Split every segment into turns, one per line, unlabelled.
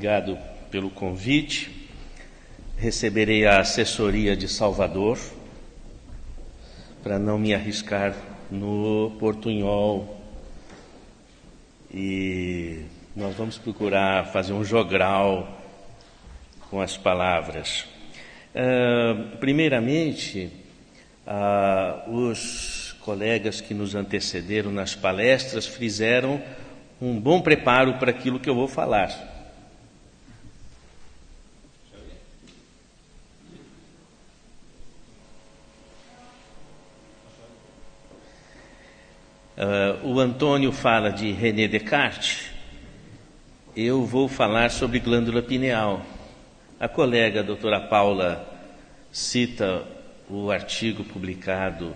obrigado pelo convite. Receberei a assessoria de Salvador para não me arriscar no portunhol. E nós vamos procurar fazer um jogral com as palavras. Primeiramente, os colegas que nos antecederam nas palestras fizeram um bom preparo para aquilo que eu vou falar. O Antônio fala de René Descartes, eu vou falar sobre glândula pineal. A colega, a doutora Paula, cita o artigo publicado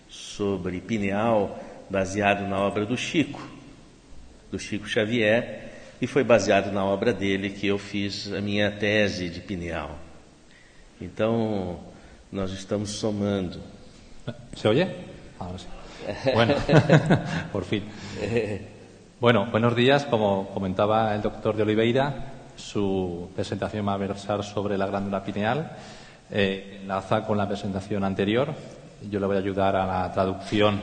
sobre pineal, baseado na obra do Chico Xavier, e foi baseado na obra dele que eu fiz a minha tese de pineal. Então, nós estamos somando.
¿Se oye? Ahora sí. Bueno, por fin. Bueno, buenos días. Como comentaba el doctor de Oliveira, su presentación va a versar sobre la glándula pineal. Enlaza con la presentación anterior. Yo le voy a ayudar a la traducción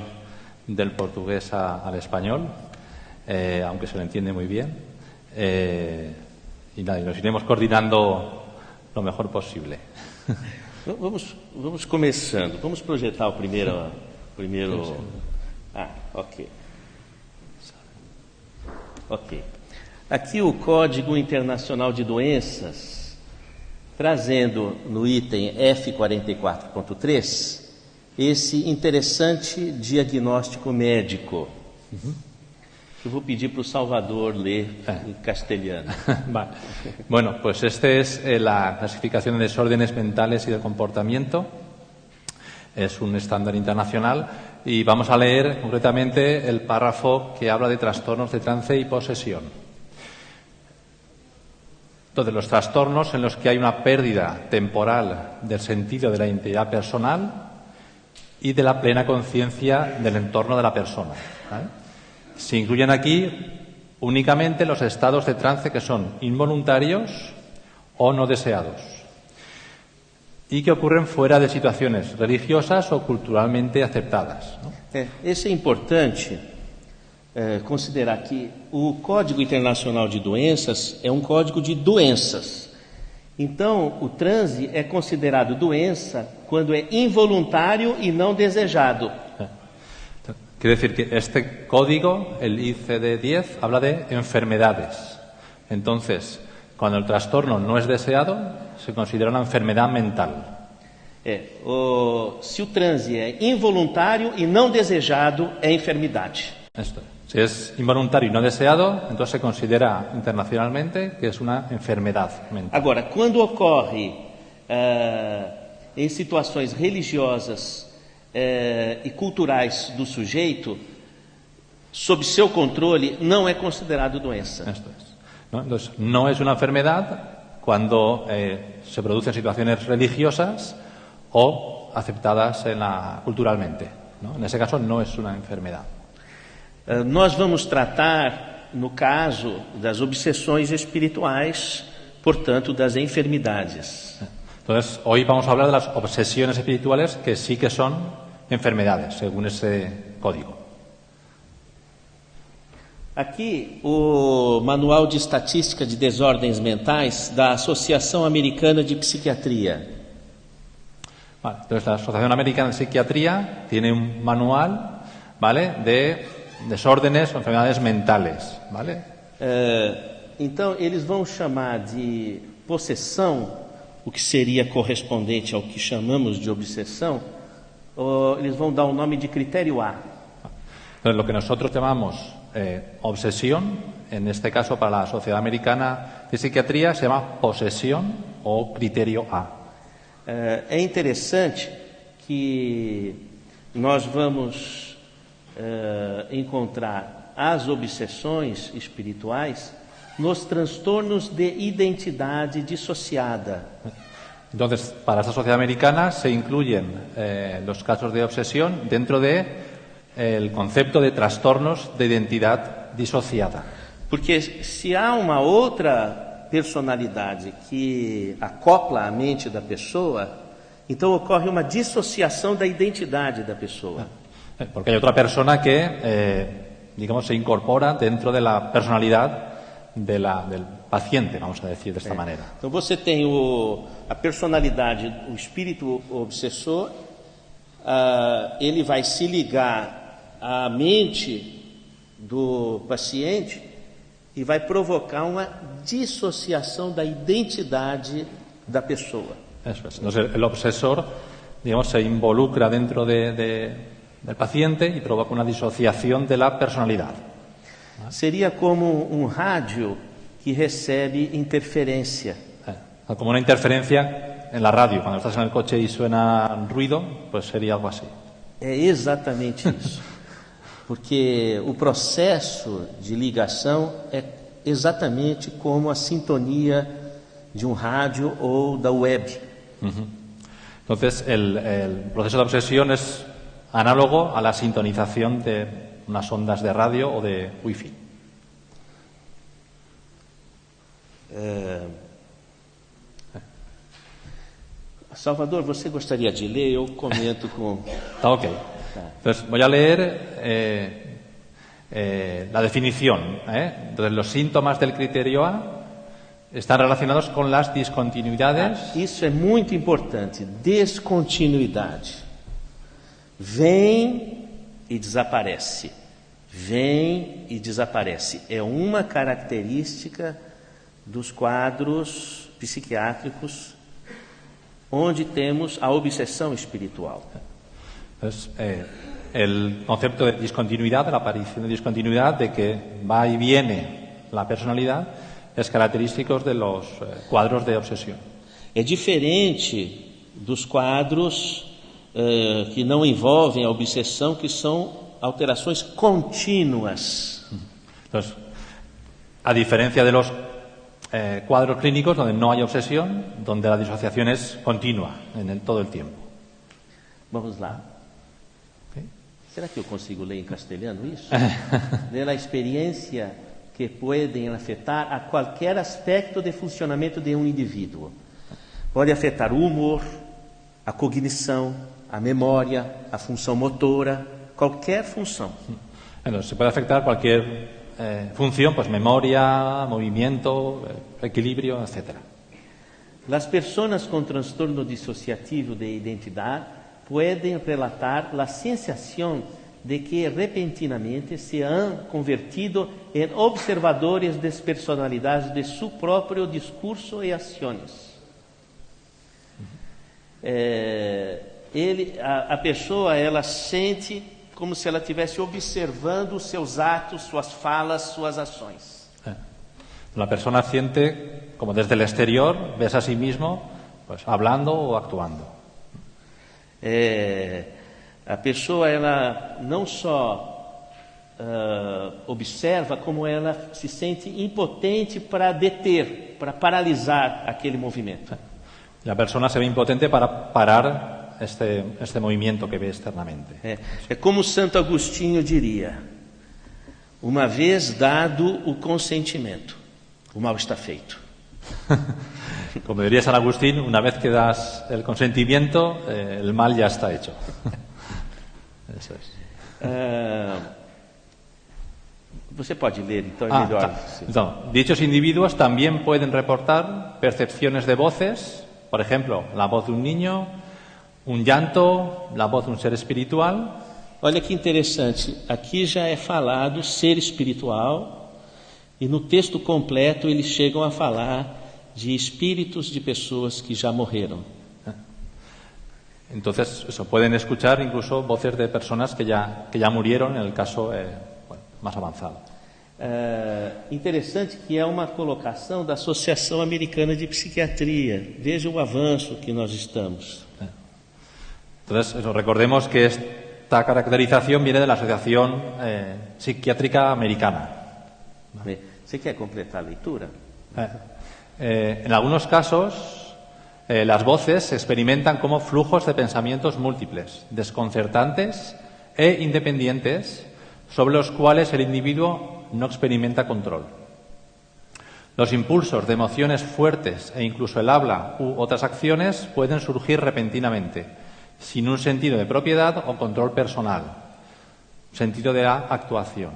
del portugués al español, aunque se lo entiende muy bien. Y nada, nos iremos coordinando lo mejor posible.
Vamos começando. Vamos projetar o primeiro. Ok. Aqui o Código Internacional de Doenças, trazendo no item F44.3 esse interessante diagnóstico médico. Eu vou pedir para o Salvador ler em castelhano.
Vale. Bueno, pues este es la clasificación de desórdenes mentales y de comportamiento. Es un estándar internacional y vamos a leer concretamente el párrafo que habla de trastornos de trance y posesión. Entonces, los trastornos en los que hay una pérdida temporal del sentido de la identidad personal y de la plena conciencia del entorno de la persona, ¿vale? Se incluyen aquí únicamente los estados de trance que son involuntarios o no deseados y que ocurren fuera de situaciones religiosas o culturalmente aceptadas, ¿no?
Isso é importante considerar que o Código Internacional de Doenças é um código de doenças. Então, o transe é considerado doença quando é involuntário e não desejado.
Quiere decir que este código, el ICD-10, habla de enfermedades. Entonces, cuando el trastorno no es deseado, se considera una enfermedad mental.
Se o transe é involuntário e não desejado, é enfermidade.
Esto. Si es involuntario y no deseado, entonces se considera internacionalmente que es una enfermedad mental.
Agora, quando ocorre em situações religiosas e culturais do sujeito, sob seu controle, não é considerado doença.
Esto es, ¿no? Entonces, no es una enfermedad cuando se producen situaciones religiosas o aceptadas culturalmente, ¿no? En ese caso no es una enfermedad.
Nós vamos tratar, no caso das obsessões espirituais, portanto, das enfermidades.
Entonces, hoy vamos a hablar de las obsesiones espirituales que sí que son enfermedades, según ese código.
Aqui, o Manual de Estatística de Desordens Mentais da Associação Americana de Psiquiatria.
Vale, entonces, la Asociación Americana de Psiquiatría tiene un manual, ¿vale?, de desórdenes o enfermedades mentales, ¿vale?
Então, eles vão chamar de possessão, o que seria correspondente ao que chamamos de obsessão, eles vão dar o nome de critério A.
Entonces, lo que nosotros llamamos obsesión, en este caso para la Sociedad Americana de Psiquiatría, se llama posesión o criterio A.
É interessante que nós vamos encontrar as obsessões espirituais nos transtornos de identidade dissociada.
Entonces, para esta sociedad americana se incluyen los casos de obsesión dentro de el concepto de trastornos de identidad disociada.
Porque se há uma outra personalidade que acopla a mente da pessoa, então ocorre uma dissociação da identidade da pessoa.
Porque hay otra persona que, digamos, se incorpora dentro de la personalidad del paciente, vamos a decir de esta manera.
Então você tem a personalidade, o espírito obsessor, ele vai se ligar à mente do paciente e vai provocar uma dissociação da identidade da pessoa.
Eso es. Entonces el obsesor, digamos, se involucra dentro del paciente y provoca una disociación de la personalidad.
Seria como um rádio que recebe interferência.
Como una interferencia en la radio. Cuando estás en el coche y suena ruido, pues sería algo así.
É exatamente isso. Porque o processo de ligação é exatamente como a sintonia de um rádio ou da web.
Entonces, el proceso de obsesión es análogo a la sintonización de unas ondas de radio o de wifi.
Salvador, você gostaria de ler? Eu comento com...
Está ok. Entonces, voy a leer la definición. Entonces, los síntomas del criterio A están relacionados con las discontinuidades.
Isso é muito importante. Descontinuidade. Vem e desaparece. Vem e desaparece. É uma característica dos quadros psiquiátricos onde temos a obsessão espiritual.
Entonces, el concepto de discontinuidad, de la aparición de discontinuidad, de que va y viene la personalidad, es característico de los cuadros de obsesión.
É diferente dos quadros que não envolvem a obsessão, que são alterações contínuas.
Entonces, a diferencia de los cuadros clínicos donde no hay obsesión, donde la disociación es continua todo el tiempo.
Vamos lá.
Okay.
Será que eu consigo ler em castelhano isso? Ler a experiência que podem afetar a qualquer aspecto de funcionamento de um indivíduo. Pode afetar o humor, a cognição, a memória, a função motora, qualquer função.
Entonces, se puede afectar cualquier función, pues memoria, movimiento, equilibrio, etc.
Las personas con trastorno disociativo de identidad pueden relatar la sensación de que repentinamente se han convertido en observadores despersonalizados de su propio discurso y acciones. A pessoa, ela sente como se ela estivesse observando os seus atos, suas falas, suas ações.
La persona siente como desde el exterior, ves a sí mismo, pues hablando o actuando.
A pessoa, ela não só observa, como ela se sente impotente para deter, para paralisar aquele movimento.
La persona se ve impotente para parar este movimiento que ve externamente.
É como Santo Agostinho diria: uma vez dado o consentimento, o mal está feito.
Como diría San Agustín, una vez que das el consentimiento, el mal ya está hecho. Eso es.
Você pode ler, então é melhor.
Entonces, dichos individuos también pueden reportar percepciones de voces, por ejemplo, la voz de un niño, un llanto, la voz de un ser espiritual.
Olha que interessante, aqui já é falado ser espiritual, e no texto completo eles chegam a falar de espíritos de pessoas que já morreram.
Entonces, pueden escuchar incluso voces de personas que ya murieron en el caso más avanzado.
Interessante que é uma colocação da Associação Americana de Psiquiatria. Veja o avanço que nós estamos.
Entonces, recordemos que esta caracterización viene de la Asociación Psiquiátrica Americana.
Você quer completar a leitura?
En algunos casos, las voces se experimentan como flujos de pensamientos múltiples, desconcertantes e independientes, sobre los cuales el individuo no experimenta control. Los impulsos de emociones fuertes e incluso el habla u otras acciones pueden surgir repentinamente, sin un sentido de propiedad o control personal, sentido de la actuación.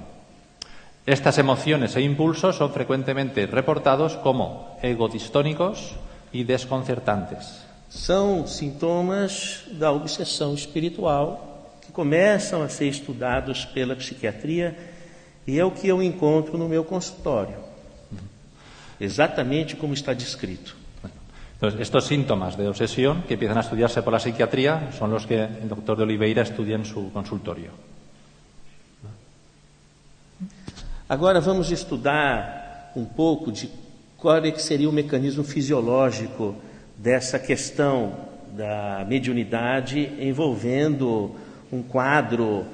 Estas emociones e impulsos son frecuentemente reportados como egodistónicos y desconcertantes.
São sintomas da obsessão espiritual que começam a ser estudados pela psiquiatria e é o que eu encontro no meu consultório. Exatamente como está descrito.
Entonces, estos síntomas de obsesión que empiezan a estudiarse por la psiquiatría son los que el doctor de Oliveira estudia en su consultorio.
Agora vamos estudar um pouco de qual é que seria o mecanismo fisiológico dessa questão da mediunidade envolvendo um quadro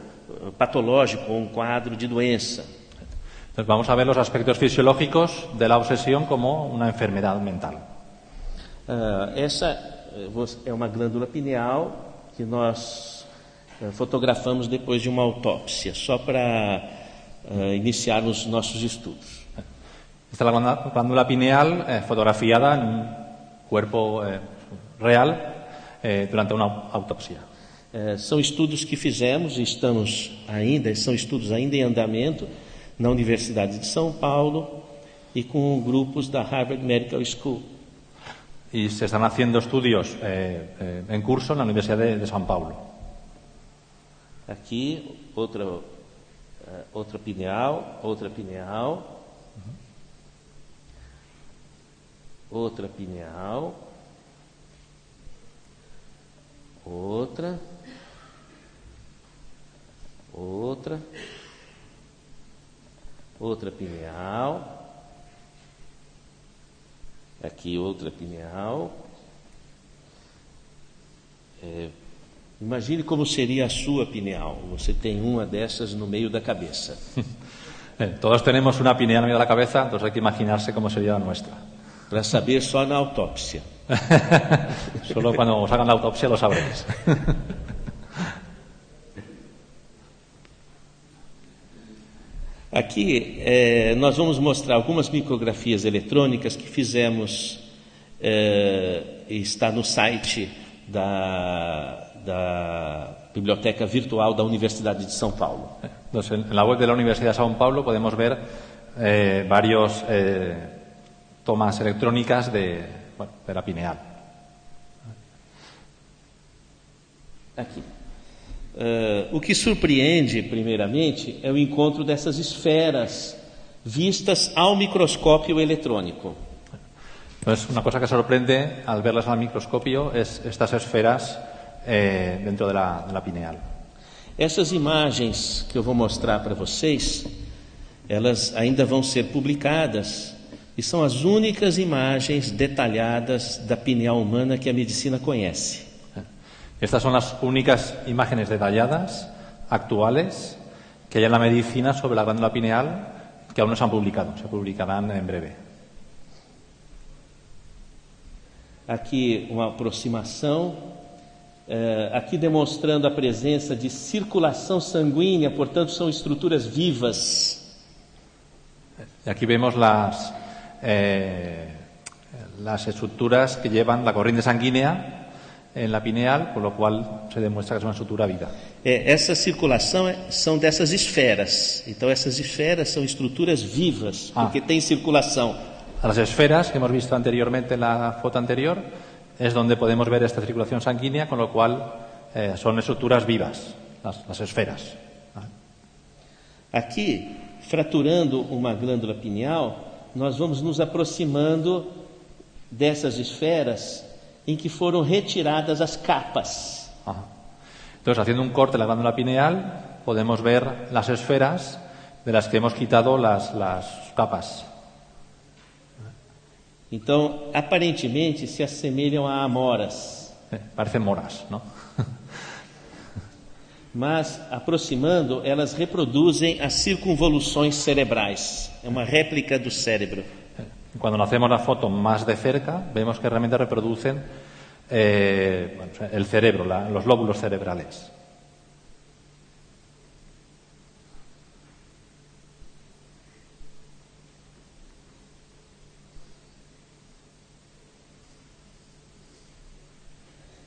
patológico, um quadro de doença.
Entonces vamos a ver los aspectos fisiológicos de la obsesión como una enfermedad mental.
Essa é uma glândula pineal que nós fotografamos depois de uma autópsia, só para iniciarmos nossos estudos.
Esta es la glándula pineal fotografiada en un cuerpo real durante una autopsia.
São estudos que fizemos e são estudos ainda em andamento na Universidade de São Paulo e com grupos da Harvard Medical School.
Y se están haciendo estudios en curso en la Universidad de São Paulo.
Aqui outra pineal, outra pineal, outra pineal, outra, outra pineal, aqui outra pineal. Imagine como seria a sua pineal. Você tem uma dessas no meio da cabeça.
Todos tenemos una pineal en medio de la cabeza, entonces hay que imaginarse cómo sería la nuestra.
Para saber só na autópsia.
Solo cuando os hagan la autopsia lo sabréis.
Aqui nós vamos mostrar algumas micrografias eletrônicas que fizemos está no site da Biblioteca Virtual da Universidade de São Paulo.
Entonces, en la web de la Universidad de São Paulo podemos ver varios tomas electrónicas de la pineal.
Aqui. O que surpreende, primeiramente, é o encontro dessas esferas vistas ao microscópio eletrônico.
Entonces, una cosa que sorprende al verlas al microscopio es estas esferas dentro de la pineal.
Essas imagens que eu vou mostrar para vocês, elas ainda vão ser publicadas e são as únicas imagens detalhadas da pineal humana que a medicina conhece.
Estas son las únicas imágenes detalladas, actuales, que hay en la medicina sobre la glándula pineal que aún no se han publicado. Se publicarán en breve.
Aqui uma aproximação, aqui demonstrando a presença de circulação sanguínea, portanto são estruturas vivas.
Y aquí vemos las estructuras que llevan la corriente sanguínea en la pineal, por lo cual se demuestra que es una estructura viva.
Essa circulação são dessas esferas. Então essas esferas são estruturas vivas, porque tem circulação.
Las esferas que hemos visto anteriormente en la foto anterior es donde podemos ver esta circulación sanguínea, con lo cual son estructuras vivas, las esferas.
Aqui, fraturando uma glândula pineal, nós vamos nos aproximando dessas esferas em que foram retiradas as capas.
Entonces, haciendo un corte en la glándula pineal, podemos ver las esferas de las que hemos quitado las capas.
Então, aparentemente, se assemelham a amoras.
Parecen moras, ¿no?
Mas, aproximando, elas reproduzem as circunvoluções cerebrais. É uma réplica do cérebro.
Cuando hacemos la foto más de cerca, vemos que realmente reproducen el cerebro, los lóbulos cerebrales.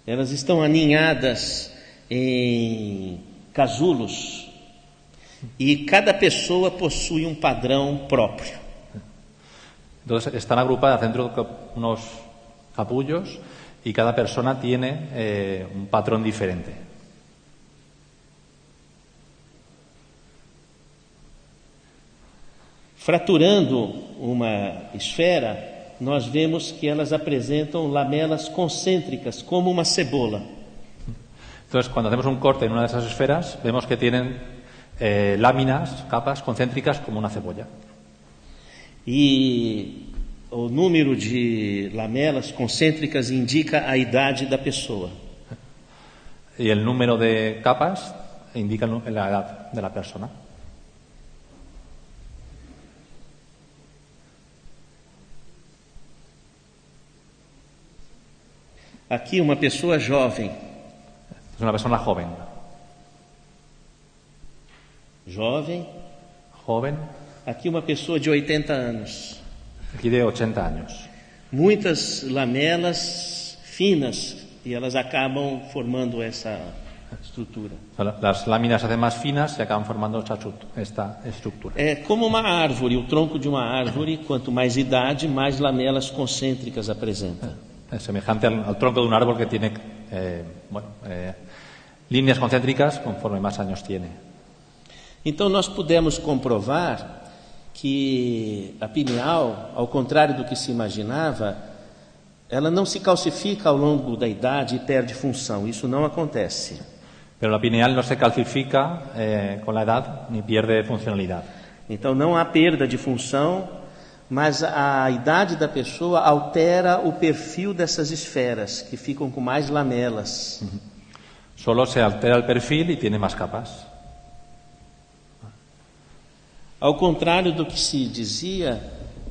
Elas estão aninhadas em casulos e cada pessoa possui um padrão próprio.
Entonces están agrupadas dentro de unos capullos y cada persona tiene un patrón diferente.
Fraturando uma esfera, nós vemos que elas apresentam lamelas concêntricas, como uma cebola.
Entonces, cuando hacemos un corte en una de esas esferas, vemos que tienen láminas, capas concéntricas como una cebolla.
E o número de lamelas concêntricas indica a idade da pessoa.
Y el número de capas indica la edad de la persona.
Aqui uma pessoa jovem.
Es una persona joven.
Jovem.
Joven.
Aqui uma pessoa de 80 anos.
Aquí de 80 años.
Muitas lamelas finas e elas acabam formando essa estrutura.
Las láminas se hacen más finas y acaban formando esta estructura.
É como uma árvore, o tronco de uma árvore, quanto mais idade, mais lamelas concêntricas apresenta.
Es semejante al tronco de un árbol que tiene líneas concéntricas conforme más años tiene.
Então nós pudemos comprovar que a pineal, ao contrário do que se imaginava, ela não se calcifica ao longo da idade e perde função. Isso não acontece.
Pero la pineal no se calcifica con la edad ni pierde funcionalidad.
Então não há perda de função, mas a idade da pessoa altera o perfil dessas esferas, que ficam com mais lamelas.
Solo se altera el perfil y tiene más capas.
Ao contrário do que se dizia,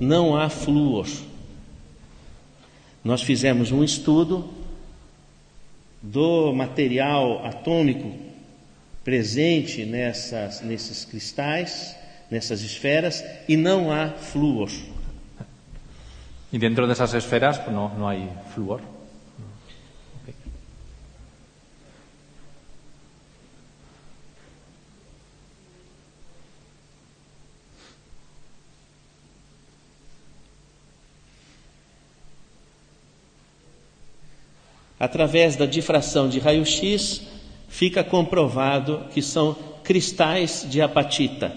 não há flúor. Nós fizemos um estudo do material atômico presente nesses cristais, nessas esferas, e não há flúor.
Y dentro de esas esferas pues no hay flúor. Okay.
Através da difração de raio-x, fica comprovado que são cristais de apatita.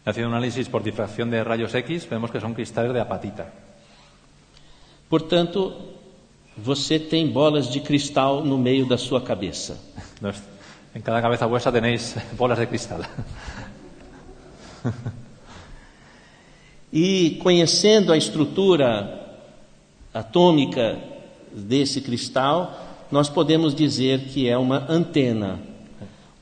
Haciendo un análisis por difracción de rayos X, vemos que son cristales de apatita.
Portanto, você tem bolas de cristal no meio da sua cabeça.
Entonces, en cada cabeza vuestra tenéis bolas de cristal.
E conhecendo a estrutura atômica desse cristal, nós podemos dizer que é uma antena,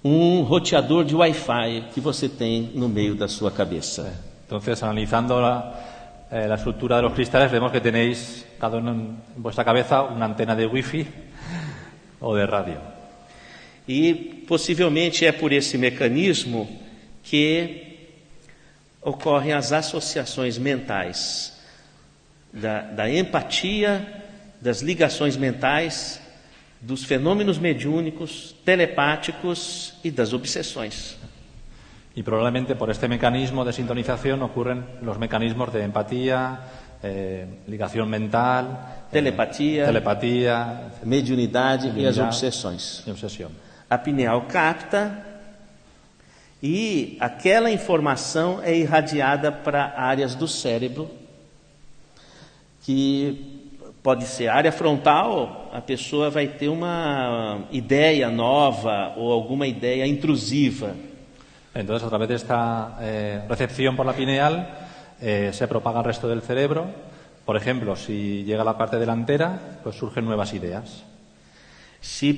um roteador de Wi-Fi que você tem no meio da sua cabeça.
Entonces, analizando la estructura de los cristales, vemos que tenéis cada uno en vuestra cabeza una antena de Wi-Fi o de radio.
E possivelmente é por esse mecanismo que ocorrem as associações mentais, da empatia, das ligações mentais, dos fenômenos mediúnicos, telepáticos e das obsessões.
Y probablemente por este mecanismo de sintonización ocurren los mecanismos de empatía, ligación mental,
telepatía, mediunidade e as obsessões.
E obsessão.
A pineal capta e aquela informação é irradiada para áreas do cérebro que pode ser área frontal, a pessoa vai ter uma ideia nova ou alguma ideia intrusiva.
Entonces, a través de esta recepción por la pineal, se propaga al resto del cerebro. Por ejemplo, si llega a la parte delantera, pues surgen nuevas ideas.
Se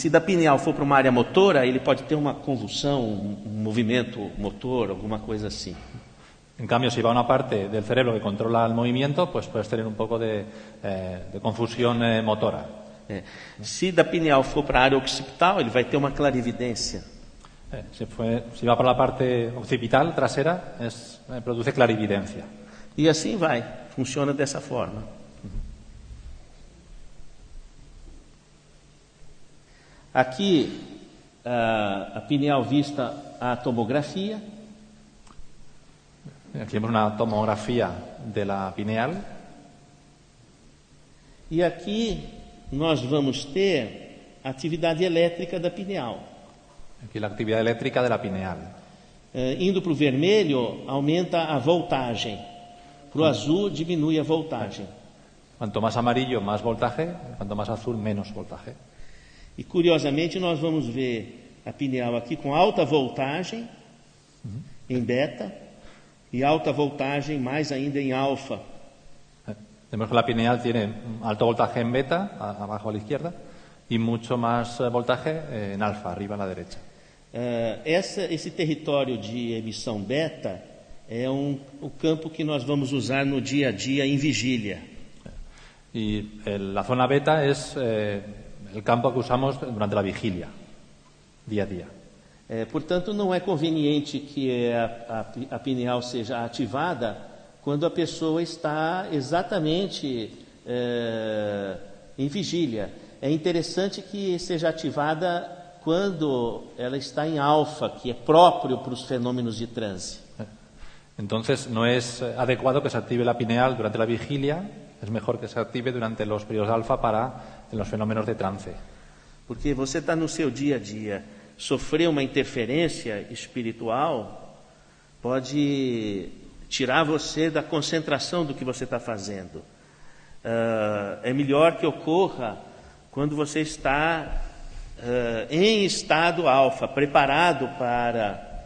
da pineal for para uma área motora, ele pode ter uma convulsão, um movimento motor, alguma coisa assim.
En cambio, si va a una parte del cerebro que controla el movimiento, pues puedes tener un poco de confusión motora.
Se da pineal for para a área occipital, ele vai ter uma clarividência.
Si va para la parte occipital, trasera, produce clarividencia.
E assim vai, funciona dessa forma. Aqui, a pineal vista à tomografia.
Aquí vemos una tomografía de la pineal.
E aqui nós vamos ter a atividade elétrica da pineal.
Aquí la actividad eléctrica de la pineal.
Indo para o vermelho, aumenta a voltagem. Para o azul, diminui a voltagem.
Cuanto más amarillo, más voltaje. Cuanto más azul, menos voltaje.
E curiosamente, nós vamos ver a pineal aqui com alta voltagem em beta e alta voltagem mais ainda em alfa.
Vemos que la pineal tiene alto voltaje en beta, abajo a la izquierda, y mucho más voltaje en alfa, arriba a la derecha.
Esse território de emissão beta é o campo que nós vamos usar no dia a dia em vigília.
Y la zona beta es el campo que usamos durante la vigilia, día a día.
Portanto, não é conveniente que a pineal seja ativada quando a pessoa está exatamente em vigília. É interessante que seja ativada quando ela está em alfa, que é próprio para os fenômenos de transe.
Entonces, no es adecuado que se active la pineal durante la vigilia, es mejor que se active durante los periodos alfa para los fenómenos de trance.
Porque você está no seu dia a dia, sofrer uma interferência espiritual pode tirar você da concentração do que você está fazendo. É melhor que ocorra quando você está em estado alfa, preparado para,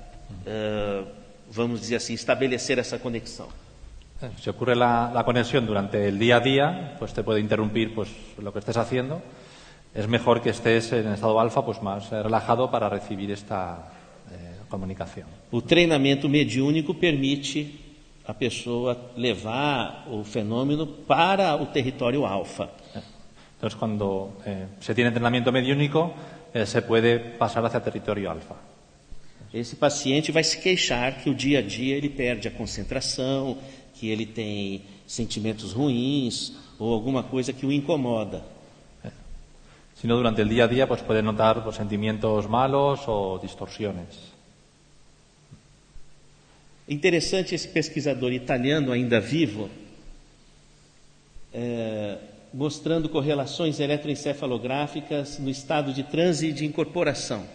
vamos dizer assim, estabelecer essa conexão.
Si ocurre la conexión durante el día a día, pues te puede interrumpir pues lo que estés haciendo. Es mejor que estés en estado alfa, pues más relajado para recibir esta comunicación.
O treinamento mediúnico permite a pessoa levar o fenômeno para o território alfa.
Entonces, cuando se tiene entrenamiento mediúnico, se puede pasar hacia territorio alfa.
Esse paciente vai se queixar que o dia a dia ele perde a concentração, que ele tem sentimentos ruins ou alguma coisa que o incomoda.
Si no, durante el día a día pues puede notar pues, sentimientos malos o distorsiones.
Interessante esse pesquisador italiano ainda vivo, mostrando correlações eletroencefalográficas no estado de transe e de incorporação.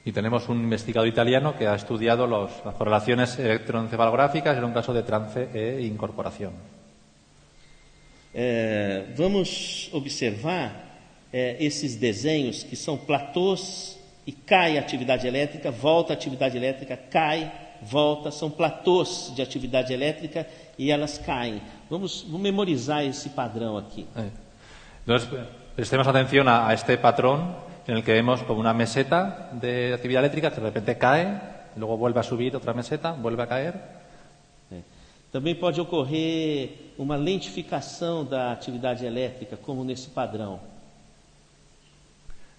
Y tenemos un investigador italiano que ha estudiado las correlaciones electroencefalográficas en un caso de trance e incorporación.
Vamos observar esses desenhos que são platôs e cai a atividade elétrica, volta a atividade elétrica, cai, volta, são platôs de atividade elétrica e elas caem. Vamos memorizar esse padrão aqui.
Entonces, prestemos atención a este patrón en el que vemos como una meseta de actividad eléctrica que de repente cae, luego vuelve a subir otra meseta, vuelve a caer.
Também pode ocorrer uma lentificação da atividade elétrica, como nesse padrão.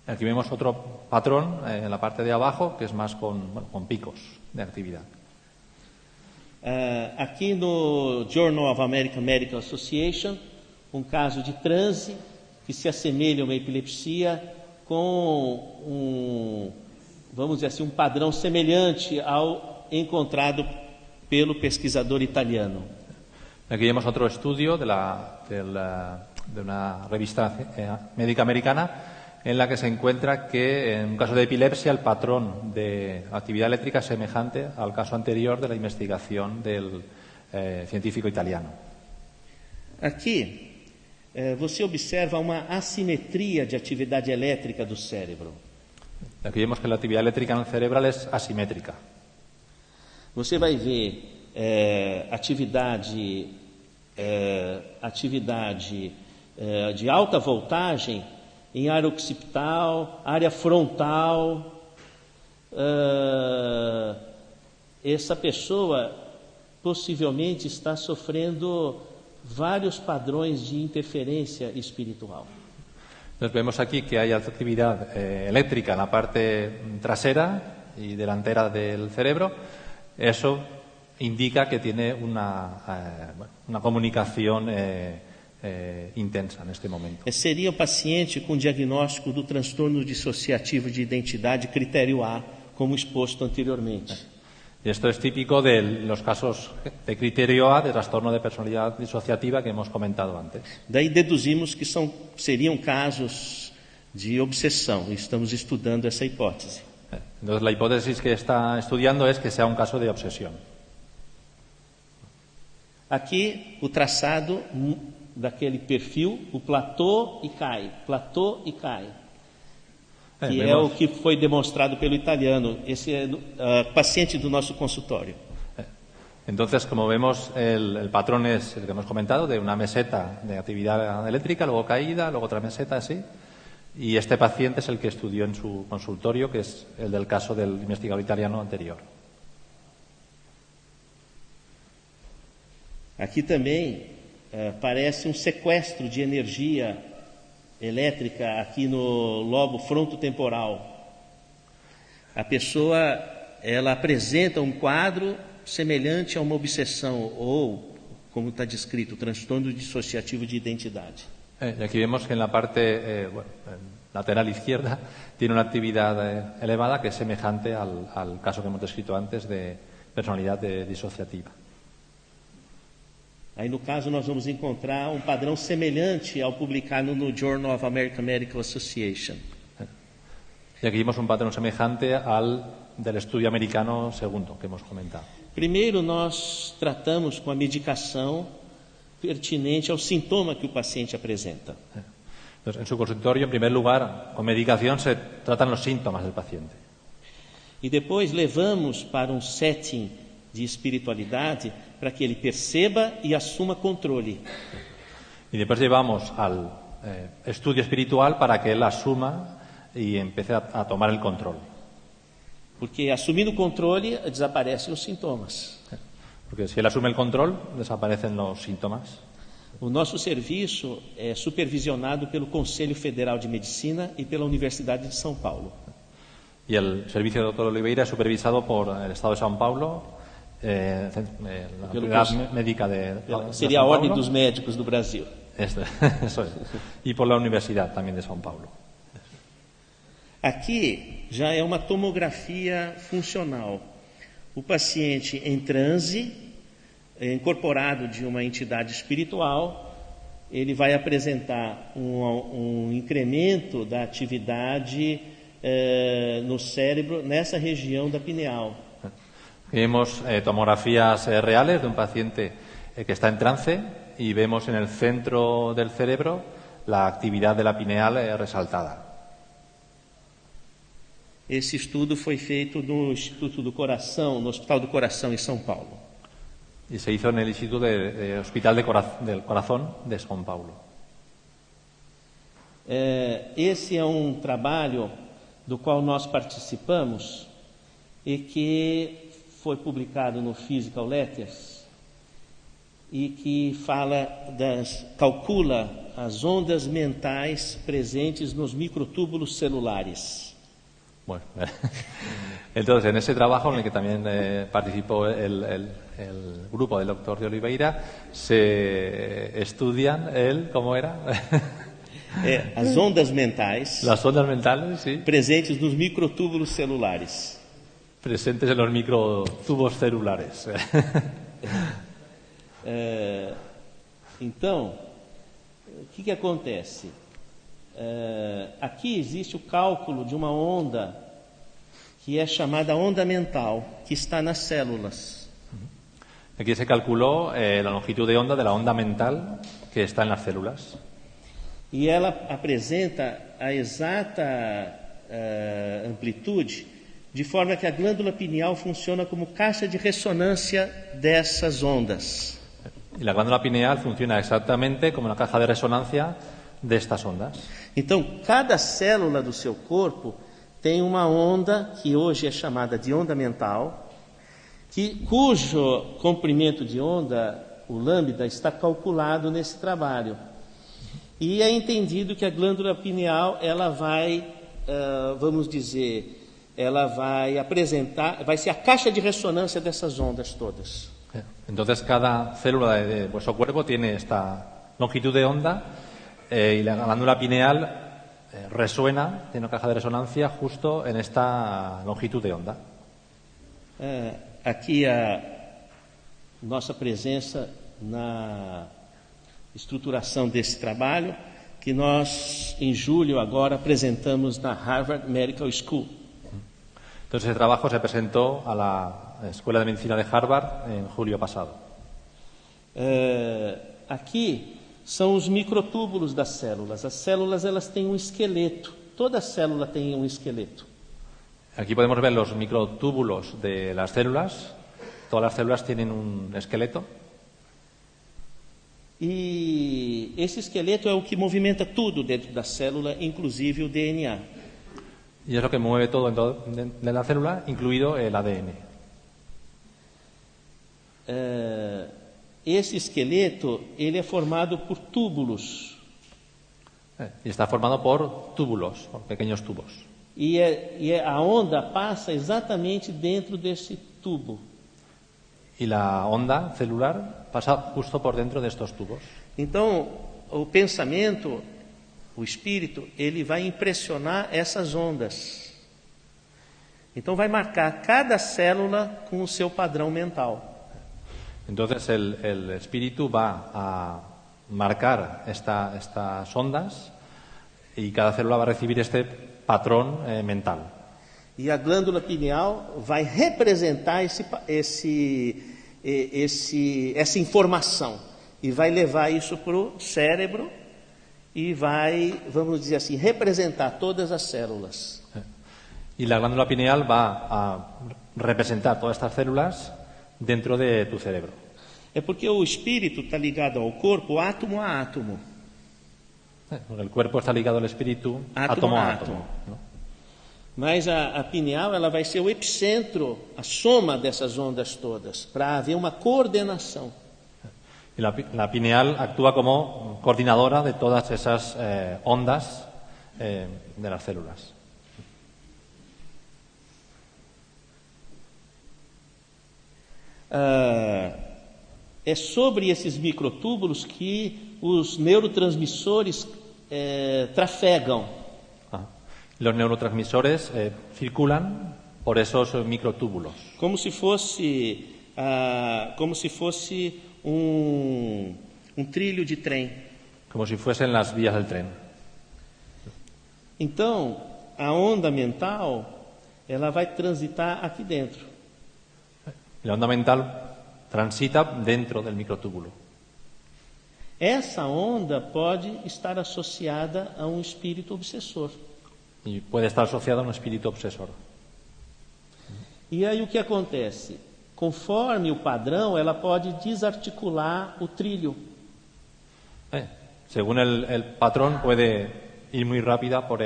Aquí vemos otro patrón en la parte de abajo que es más con picos de actividad.
Aqui no Journal of American Medical Association, caso de transe que se assemelha a uma epilepsia com vamos dizer assim, padrão semelhante ao encontrado pelo pesquisador italiano.
Aquí vemos otro estudio de una revista médica americana en la que se encuentra que en un caso de epilepsia el patrón de actividad eléctrica es semejante al caso anterior de la investigación del científico italiano.
Aqui você observa uma assimetria de atividade elétrica do cérebro.
Aquí vemos que la actividad eléctrica en el cerebral es asimétrica.
Você vai ver atividade de alta voltagem em área occipital, área frontal. Essa pessoa possivelmente está sofrendo vários padrões de interferência espiritual.
Entonces vemos aquí que hay actividad eléctrica en la parte trasera y delantera del cerebro. Eso indica que tiene una comunicación intensa en este momento.
Seria o paciente com diagnóstico do transtorno dissociativo de identidade critério A, como exposto anteriormente.
Y esto es típico de los casos de criterio A de trastorno de personalidad disociativa que hemos comentado antes.
Daí deduzimos que seriam casos de obsessão. Estamos estudando essa hipótese.
Entonces la hipótesis que está estudiando es que sea un caso de obsesión.
Aqui o traçado daquele perfil, o platô e cai, que é o que foi demonstrado pelo italiano. Esse é paciente do nosso consultório.
Entonces, como vemos, el patrón es el que hemos comentado, de una meseta de actividad eléctrica, luego caída, luego otra meseta así. Y este paciente es el que estudió en su consultorio, que es el del caso del investigador italiano anterior.
Aqui também parece um sequestro de energia elétrica aqui no lobo frontotemporal. A pessoa, ela apresenta um quadro semelhante a uma obsessão ou, como está descrito, transtorno dissociativo de identidade.
Y aquí vemos que en la parte lateral izquierda tiene una actividad elevada que es semejante al caso que hemos descrito antes de personalidad disociativa.
Aí, no caso, nós vamos encontrar um padrão semelhante ao publicado no Journal of American Medical Association.
Y aquí vemos un patrón semejante al del estudio americano segundo que hemos comentado.
Primeiro, nós tratamos com a medicação pertinente ao sintoma que o paciente apresenta.
Entonces, en su consultorio, en primer lugar, con medicación se tratan los síntomas del paciente.
E depois levamos para um setting de espiritualidade para que ele perceba e assuma controle.
Y después llevamos al estudio espiritual para que él asuma y empiece a tomar el control.
Porque assumindo o controle, desaparecem os sintomas.
Porque si él asume el control, desaparecen los síntomas.
O nosso serviço é supervisionado pelo Conselho Federal de Medicina e pela Universidade de São Paulo.
Y el servicio del Dr. Oliveira es supervisado por el Estado de São Paulo, la Autoridad Médica de
seria
São
a Ordem
Paulo.
dos Médicos do Brasil.
Eso es. Y por la Universidad también de São Paulo.
Aqui já é uma tomografia funcional. O paciente em transe, incorporado de uma entidade espiritual, ele vai apresentar um incremento da atividade no cérebro, nessa região da pineal.
Vemos tomografías reales de un paciente que está en trance y vemos en el centro del cerebro la actividad de la pineal resaltada.
Esse estudo foi feito no Instituto do Coração, no Hospital do Coração, em São Paulo.
Y se hizo en el Instituto de Hospital del Corazón de São Paulo.
Esse é um trabalho do qual nós participamos e que foi publicado no Physical Letters e que calcula as ondas mentais presentes nos microtúbulos celulares.
Bueno, entonces en ese trabajo en el que también participó el grupo del doctor de Oliveira, se estudian ¿cómo era?
As ondas mentais.
Las ondas mentales, sí.
Presentes nos microtúbulos celulares.
Presentes en los microtubos celulares.
Então, o que acontece? Aqui existe o cálculo de uma onda que é chamada onda mental, que está nas células.
Aquí se calculó la longitud de onda de la onda mental que está en las células.
E ela apresenta a exata amplitude, de forma que a glândula pineal funciona como caixa de ressonância dessas ondas.
Y la glándula pineal funciona exactamente como una caja de resonancia de estas ondas.
Então, cada célula do seu corpo tem uma onda que hoje é chamada de onda mental, cujo comprimento de onda, o lambda, está calculado nesse trabalho. E é entendido que a glândula pineal, ela vai, vamos dizer, ela vai apresentar, vai ser a caixa de ressonância dessas ondas todas.
Entonces cada célula de vuestro cuerpo tiene esta longitud de onda y la glándula pineal resuena, tiene una caja de resonancia justo en esta longitud de onda.
Aqui a nossa presença na estruturação desse trabalho, que nós, em julho agora, apresentamos na Harvard Medical School.
Entonces, ese trabajo se presentó a la Escuela de Medicina de Harvard en julio pasado.
Aqui são os microtúbulos das células. As células, elas têm um esqueleto. Toda célula tem um esqueleto.
Aquí podemos ver los microtúbulos de las células. Todas las células tienen un esqueleto.
E esse esqueleto é o que movimenta tudo dentro da célula, inclusive o DNA.
Y es lo que mueve todo de la célula, incluido el ADN.
Esse esqueleto, ele é formado por túbulos.
Y está formado por túbulos, por pequeños tubos.
A onda passa exatamente dentro desse tubo.
Y la onda celular pasa justo por dentro de estos tubos.
Então, o pensamento, o espírito, ele vai impressionar essas ondas. Então, vai marcar cada célula com o seu padrão mental.
Entonces, el espíritu va a marcar estas ondas y cada célula va a recibir este patrón mental.
E a glândula pineal vai representar essa informação e vai levar isso para o cérebro e vai, vamos dizer assim, representar todas as células.
Y la glándula pineal va a representar todas estas células dentro de tu cerebro.
É porque o espírito está ligado ao corpo átomo a átomo.
El cuerpo está ligado al espíritu átomo a átomo, ¿no?
Mas a pineal, ela vai ser o epicentro, a soma dessas ondas todas, para haver uma coordenação.
Y la pineal actúa como coordinadora de todas esas ondas de las células.
É sobre esses microtúbulos que os neurotransmissores trafegam.
Los neurotransmisores circulan por esos microtúbulos.
Como se fosse trilho de trem.
Como si fuesen las vías del tren.
Então, a onda mental, ela vai transitar aqui dentro.
La onda mental transita dentro del microtúbulo.
Essa onda pode estar associada a um espírito obsessor.
Y puede estar asociado a un espíritu obsesor.
E aí o que acontece? Conforme o padrão, ela pode desarticular o trilho.
Según el patrón, puede ir muy rápida por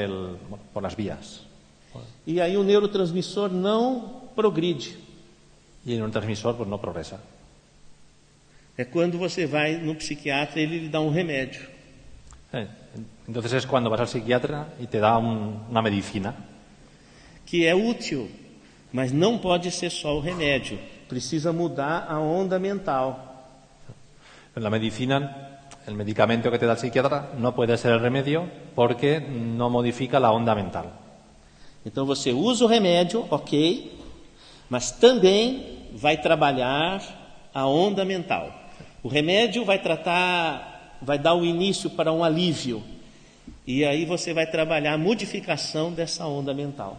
las vías.
E aí o neurotransmissor não progride.
Y el neurotransmisor pues no progresa.
É quando você vai no psiquiatra e ele lhe dá um remédio.
Entonces es cuando vas al psiquiatra y te da una medicina.
Que é útil, mas não pode ser só o remédio. Precisa mudar a onda mental.
La medicina, el medicamento que te da el psiquiatra no puede ser el remedio porque no modifica la onda mental.
Então você usa o remédio, ok, mas também vai trabalhar a onda mental. O remédio vai dar o início para um alívio. E aí você vai trabalhar a modificação dessa onda mental.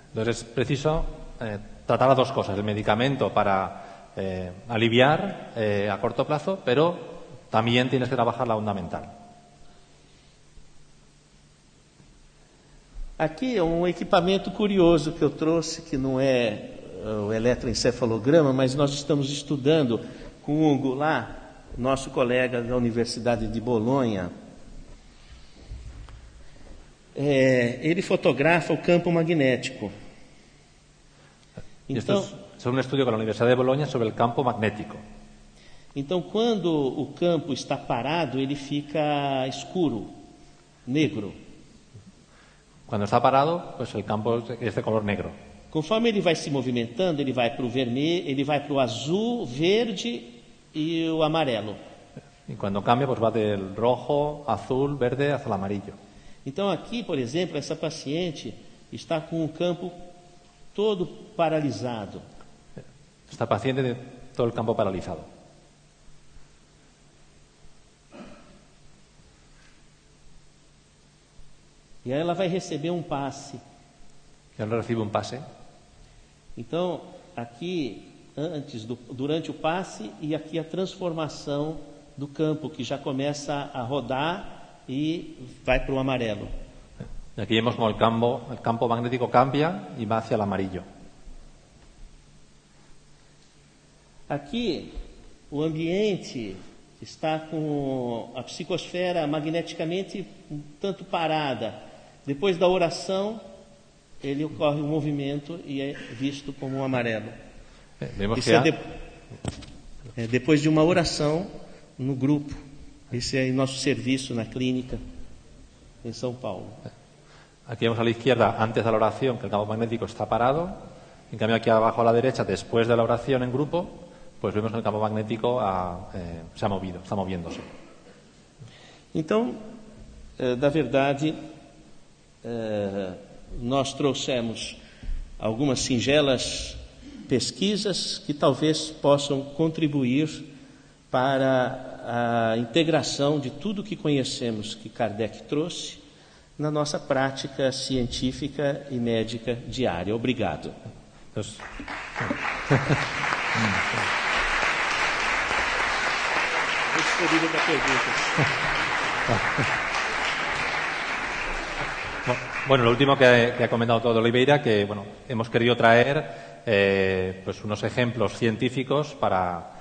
Entonces es preciso tratar las dos cosas, el medicamento para aliviar a corto plazo, pero también tienes que trabajar la onda mental.
Aqui é um equipamento curioso que eu trouxe, que não é o eletroencefalograma, mas nós estamos estudando com o Hugo lá, nosso colega da Universidade de Bolonha. Ele fotografa o campo magnético.
Então, é um estudo com a Universidade de Bolonha sobre o campo magnético.
Então, quando o campo está parado, ele fica escuro, negro.
Quando está parado, pues el campo es de color negro.
Conforme ele vai se movimentando, ele vai para o vermelho, ele vai para o azul, verde e o amarelo.
Y cuando cambia, pues va del rojo, azul, verde, hacia el amarillo.
Então aqui, por exemplo, essa paciente está com o campo todo paralisado.
Esta paciente tiene todo el campo paralizado.
E aí ela vai receber um passe.
Y ahora recibe un pase.
Então, aqui, durante o passe, e aqui a transformação do campo, que já começa a rodar e vai para o amarelo.
Y aquí vemos como el campo magnético cambia y va hacia el amarillo.
Aqui, o ambiente está com a psicosfera magneticamente um tanto parada. Depois da oração, ele ocorre um movimento e é visto como um amarelo. Isso é depois de uma oração no grupo. Esse é o nosso serviço na clínica em São Paulo.
Aquí vemos a la izquierda, antes de la oración, que el campo magnético está parado. En cambio, aquí abajo a la derecha, después de la oración en grupo, pues vemos que el campo magnético se ha movido, está moviéndose.
Então, da verdade, nós trouxemos algumas singelas pesquisas que talvez possam contribuir para a integração de tudo que conhecemos que Kardec trouxe na nossa prática científica e médica diária. Obrigado.
Entonces,
Disponível para perguntas.
Bueno, lo último que ha comentado todo Oliveira, que bueno, hemos querido traer pues unos ejemplos científicos para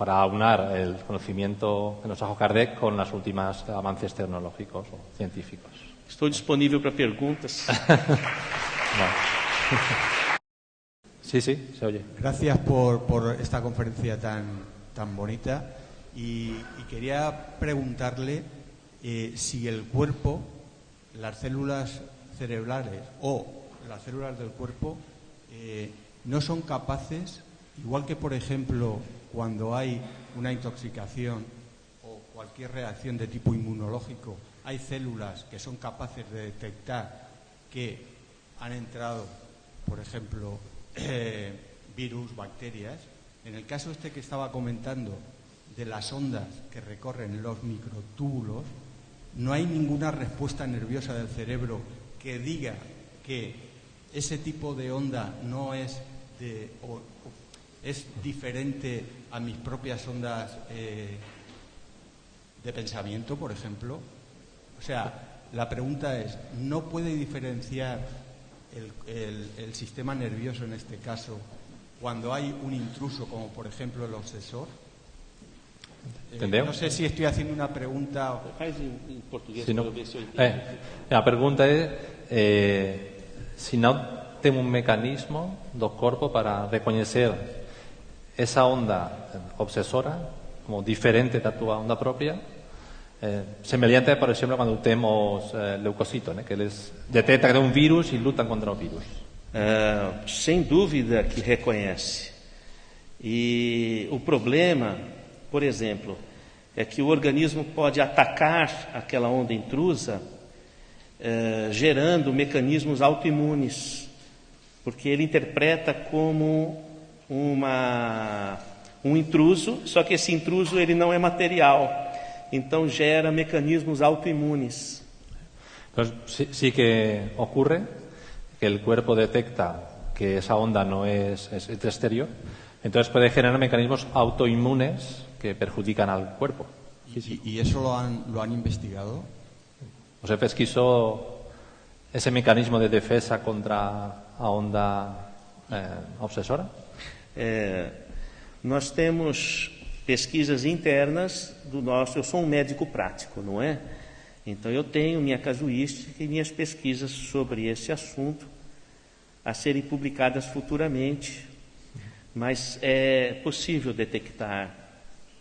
aunar el conocimiento que nos trajo Kardec con los últimos avances tecnológicos o científicos.
Estou disponível para perguntas.
No. Sí, se oye.
Gracias por esta conferencia tan bonita y quería preguntarle si el cuerpo, las células cerebrales o las células del cuerpo no son capaces, igual que por ejemplo cuando hay una intoxicación o cualquier reacción de tipo inmunológico, hay células que son capaces de detectar que han entrado, por ejemplo, virus, bacterias. En el caso que estaba comentando de las ondas que recorren los microtúbulos, no hay ninguna respuesta nerviosa del cerebro que diga que ese tipo de onda no es es diferente a mis propias ondas de pensamiento, por ejemplo. O sea, la pregunta es, ¿no puede diferenciar el sistema nervioso en este caso cuando hay un intruso, como por ejemplo el obsesor? No sé si estoy haciendo una pregunta.
En portugués,
si no,
ver se eu
la pregunta es si no tengo un mecanismo do corpo para reconocer esa onda obsesora como diferente da tua onda propia, semejante, por exemplo, quando temos leucocitos, que eles detectam um vírus e lutam contra o vírus.
Sem dúvida que reconhece. E o problema, por exemplo, é que o organismo pode atacar aquela onda intrusa, gerando mecanismos autoimunes, porque ele interpreta como um intruso, só que esse intruso ele não é material, então gera mecanismos autoimunes.
Entonces, sí que ocurre que el cuerpo detecta que esa onda no es exterior, entonces puede generar mecanismos autoinmunes que perjudican al cuerpo.
¿Y eso lo han investigado?
O se pesquisó ese mecanismo de defensa contra a onda obsessora?
Nós temos pesquisas internas do nosso. Eu sou um médico prático, não é? Então eu tenho minha casuística e minhas pesquisas sobre esse assunto a serem publicadas futuramente, mas é possível detectar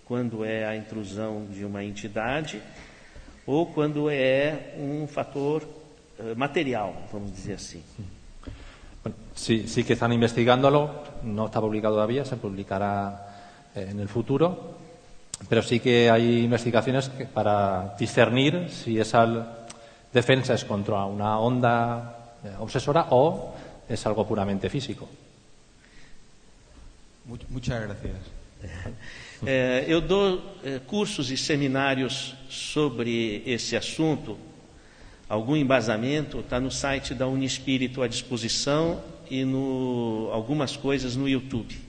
quando é a intrusão de uma entidade ou quando é um fator material, vamos dizer assim.
Bueno, sí que están investigándolo, no está publicado todavía, se publicará en el futuro. Pero sí que hay investigaciones para discernir si esa defensa es contra una onda obsesora o es algo puramente físico.
Muchas gracias.
Eu dou cursos e seminários sobre esse assunto. Algum embasamento está no site da Uniespírito à disposição e algumas coisas no YouTube.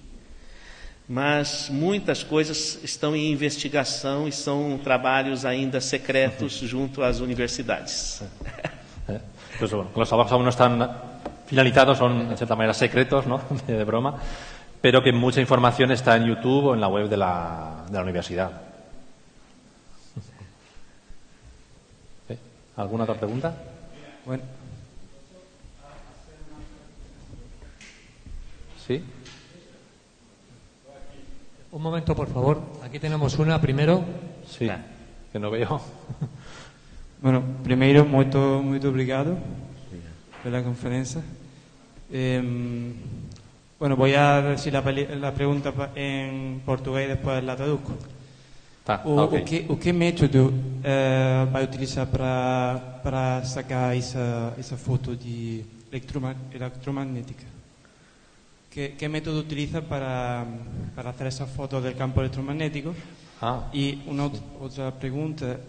Mas muitas coisas estão em investigação e são trabalhos ainda secretos junto às universidades.
Pues bueno, los trabajos aún no están finalizados, son en cierta manera secretos, ¿no? De broma, pero que mucha información está en YouTube o en la web de la universidad. ¿Alguna otra pregunta?
Bueno.
¿Sí?
Un momento, por favor. Aquí tenemos una primero.
Sí, que no veo.
Bueno, primeiro, muito obrigado pela conferência. Bueno, voy a decir la pregunta en portugués y después la traduzco.
Okay.
O que método vai utilizar para sacar essa foto de electromagnética? ¿Qué método utiliza para hacer esa foto del campo electromagnético? Y una otra pregunta,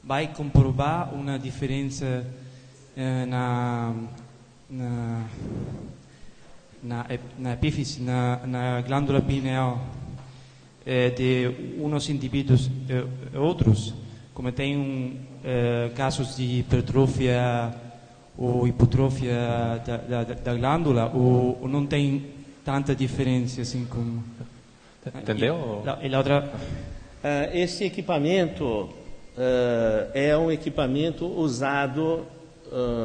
vai comprovar una diferenza na epífise, na glândula pineal de uns indivíduos e outros, como tem casos de hipertrofia ou hipotrofia da glândula, ou não tem tanta diferença assim como...
Entendeu?
E a outra...
Esse equipamento é um equipamento usado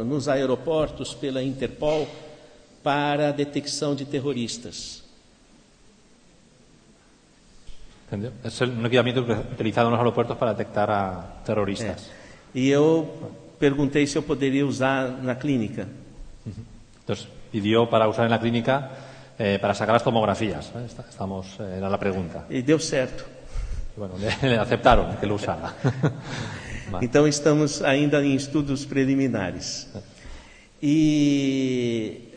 nos aeroportos pela Interpol para a detecção de terroristas.
¿Entendeu? Es un equipamiento utilizado en los aeropuertos para detectar a terroristas.
E eu perguntei se eu poderia usar na clínica.
Entonces, pidió para usar en la clínica para sacar las tomografías. Era la pregunta.
E deu certo.
Bueno, le aceptaron que lo usara.
Então estamos ainda em estudos preliminares. E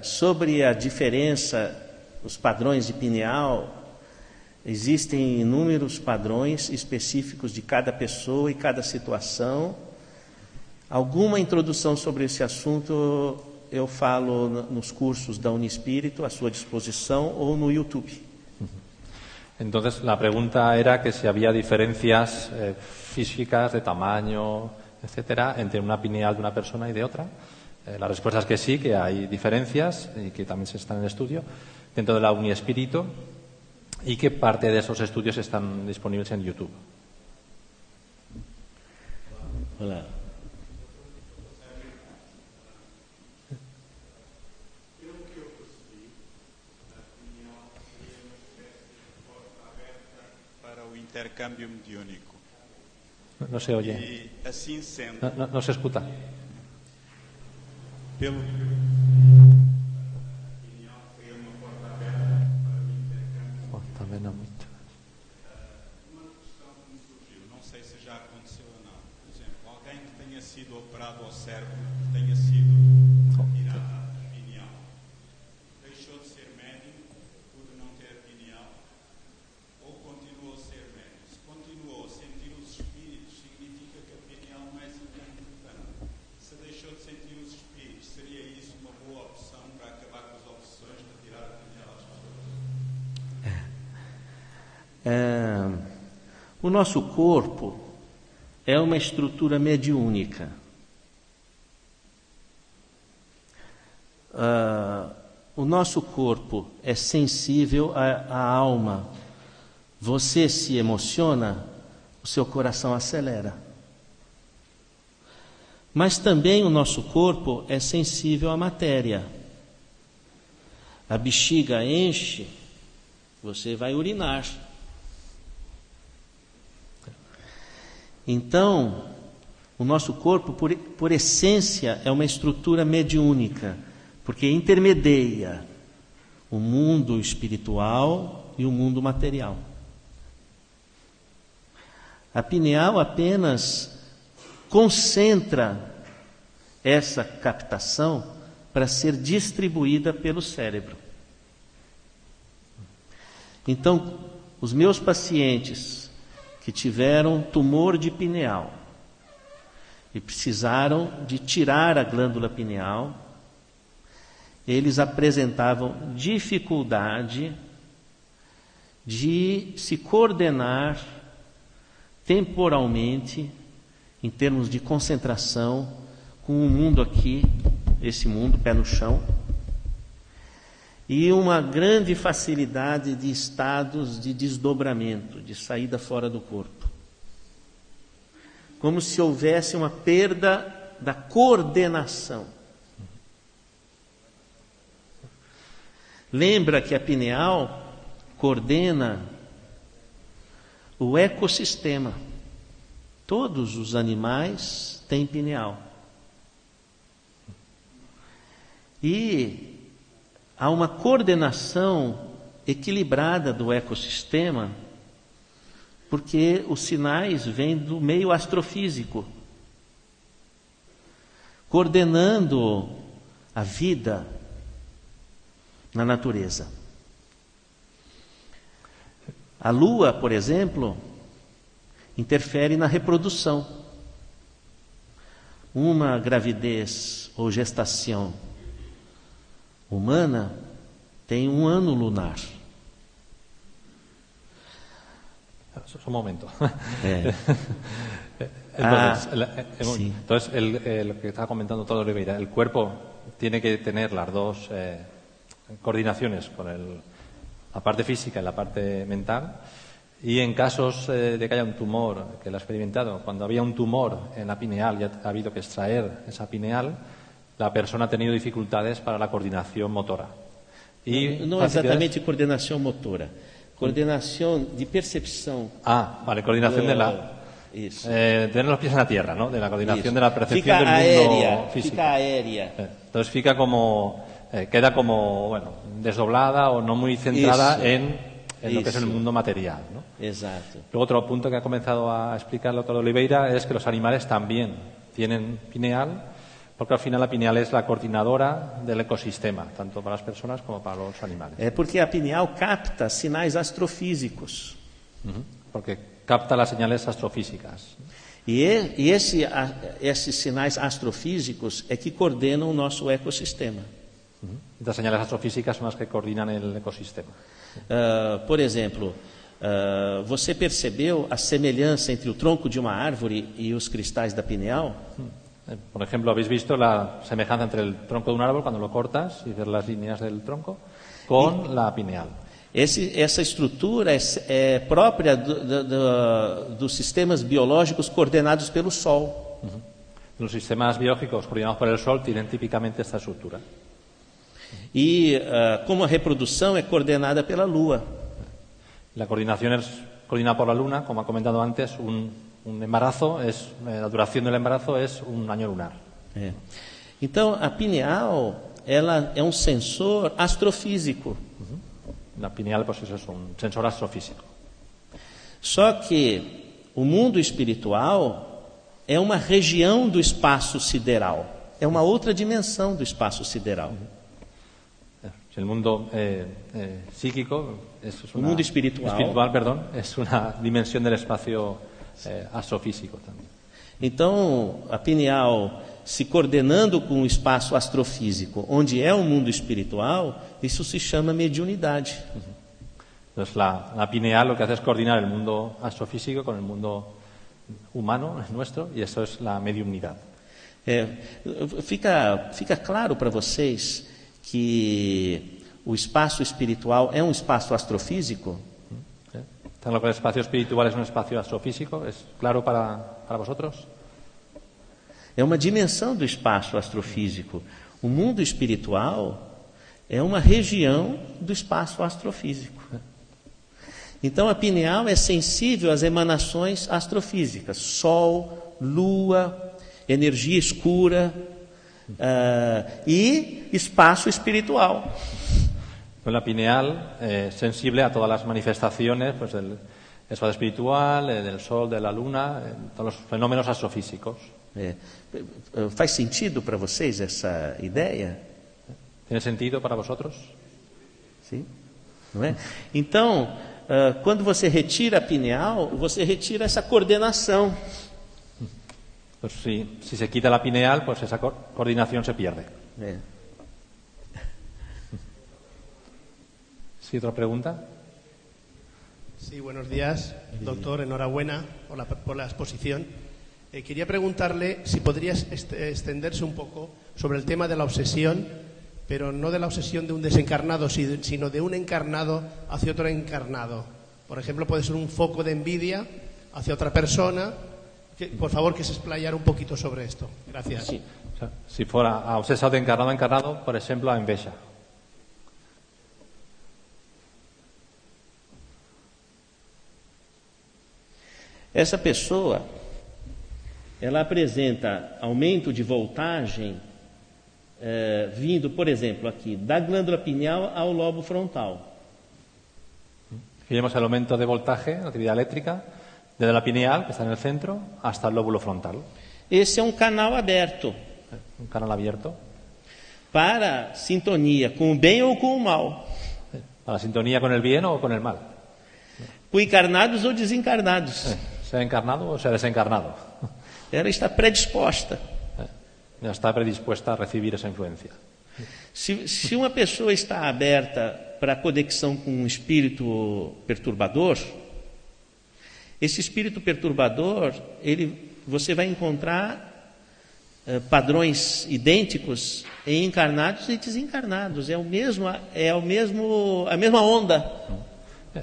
sobre a diferença, os padrões de pineal, existem inúmeros padrões específicos de cada pessoa e cada situação. Alguma introdução sobre esse assunto eu falo nos cursos da Uniespírito, à sua disposição, ou no YouTube.
Entonces, la pregunta era que si había diferencias físicas de tamaño, etcétera, entre una pineal de una persona y de otra. La respuesta es que sí, que hay diferencias y que también se están en estudio dentro de la Uniespírito y que parte de esos estudios están disponibles en YouTube.
Hola.
Intercâmbio mediúnico.
No se oye.
E assim sendo.
No se escuta.
Pelo
Também não muito.
Uma questão que me surgiu, não sei se já aconteceu ou não. Por exemplo, alguém que tenha sido operado ao cérebro, que tenha sido retirada a pineal, deixou de ser médium por não ter pineal, ou continuou a ser médium? Se continuou a sentir os espíritos, significa que a pineal não é assim tão importante. Se deixou de sentir os espíritos, seria isso uma boa opção para acabar com as obsessões de tirar a pineal às pessoas?
O nosso corpo é uma estrutura mediúnica. O nosso corpo é sensível à alma. Você se emociona, o seu coração acelera. Mas também o nosso corpo é sensível à matéria. A bexiga enche, você vai urinar. Então, o nosso corpo, por essência, é uma estrutura mediúnica, porque intermedia o o mundo espiritual e o mundo material. A pineal apenas concentra essa captação para ser distribuída pelo cérebro. Então, os meus pacientes que tiveram tumor de pineal e precisaram de tirar a glândula pineal, eles apresentavam dificuldade de se coordenar temporalmente, em termos de concentração, com o mundo aqui, esse mundo, pé no chão, e uma grande facilidade de estados de desdobramento, de saída fora do corpo. Como se houvesse uma perda da coordenação. Lembra que a pineal coordena o ecossistema. Todos os animais têm pineal. E há uma coordenação equilibrada do ecossistema, porque os sinais vêm do meio astrofísico, coordenando a vida na natureza. A lua, por exemplo, interfere na reprodução. Uma gravidez ou gestação humana tem um ano lunar.
Un momento.
Sí.
Entonces, lo que estaba comentando todo Oliveira, el cuerpo tiene que tener las dos coordinaciones con la parte física y la parte mental. Y en casos de que haya un tumor, que lo ha experimentado, cuando había un tumor en la pineal y ha habido que extraer esa pineal, la persona ha tenido dificultades para la coordinación motora.
Não exatamente coordenação motora, coordenação de percepção.
Vale, coordinación de la...
Isso.
tener los pies en la tierra, ¿no? De la coordinación
Isso.
de la percepción
Fica
del
aérea,
mundo físico.
fica aérea.
Entonces fica como... queda como, bueno, desdoblada o no muy centrada
Eso.
en lo que es el mundo material, ¿no?
Exato.
Luego otro punto que ha comenzado a explicar el doctor Oliveira es que los animales también tienen pineal, porque al final la pineal es la coordinadora del ecosistema, tanto para las personas como para los animales.
É porque a pineal capta sinais astrofísicos.
Porque capta las señales astrofísicas.
E esses sinais astrofísicos é que coordenam o nosso ecossistema.
Estas señales astrofísicas son las que coordinan el ecosistema.
Por exemplo, você percebeu a semelhança entre o tronco de uma árvore e os cristais da pineal?
Por ejemplo, ¿habéis visto la semejanza entre el tronco de un árbol cuando lo cortas y ver las líneas del tronco con la pineal?
Essa estrutura é própria dos sistemas biológicos coordenados pelo Sol.
Los sistemas biológicos coordinados por el Sol tienen típicamente esta estructura.
E como a reprodução é coordenada pela Lua.
La coordinación es coordinada por la Luna, como ha comentado antes, un embarazo, la duración del embarazo es un año lunar.
Então, a pineal ela é um sensor astrofísico.
La pineal pues eso es un sensor astrofísico.
Só que o mundo espiritual é uma região do espaço sideral. É uma outra dimensão do espaço sideral.
El mundo psíquico es una,
mundo espiritual,
es una dimensión del espacio astrofísico también.
Então, a pineal se coordenando com o espaço astrofísico, onde é o mundo espiritual, isso se chama mediunidade.
Entonces, la pineal lo que hace es coordinar el mundo astrofísico con el mundo humano, nuestro, y eso es la mediunidad.
Fica claro para vocês que o espaço espiritual é um espaço astrofísico?
¿Lo que el espacio espiritual es un espacio astrofísico? ¿Es claro para vosotros?
É uma dimensão do espaço astrofísico. O mundo espiritual é uma região do espaço astrofísico. Então, a pineal é sensível às emanações astrofísicas. Sol, lua, energia escura e espaço espiritual.
La pineal sensible a todas las manifestaciones pues, del estado espiritual, del sol, de la luna, todos los fenómenos astrofísicos.
Faz sentido para vocês essa ideia?
¿Tiene sentido para vosotros?
Sim? Não é? Então, quando você retira a pineal, você retira essa coordenação.
Pues si se quita la pineal, pues esa coordinación se pierde. ¿Sí, otra pregunta?
Sí, buenos días, doctor. Enhorabuena por la exposición. Quería preguntarle si podrías extenderse un poco sobre el tema de la obsesión, pero no de la obsesión de un desencarnado, sino de un encarnado hacia otro encarnado. Por ejemplo, puede ser un foco de envidia hacia otra persona. Por favor, que se explayara un poquito sobre esto. Gracias.
Sí. O sea, si fuera obsesado de encarnado a encarnado, por ejemplo, a enveja.
Essa pessoa, ela apresenta aumento de voltagem vindo, por exemplo, aqui, da glândula pineal ao lobo frontal.
Fijemos el aumento de voltaje, la actividad eléctrica, desde la pineal, que está en el centro, hasta el lóbulo frontal.
Esse é um canal aberto.
Un canal abierto.
Para sintonia com o bem ou com o mal.
Para sintonía con el bien o con el mal.
Com encarnados ou desencarnados.
Sea encarnado o sea desencarnado.
Ela está predisposta.
Ya está predispuesta a recibir esa influencia.
Se uma pessoa está aberta para a conexão com um espírito perturbador, esse espírito perturbador, você vai encontrar padrões idênticos em encarnados e desencarnados. É a mesma onda.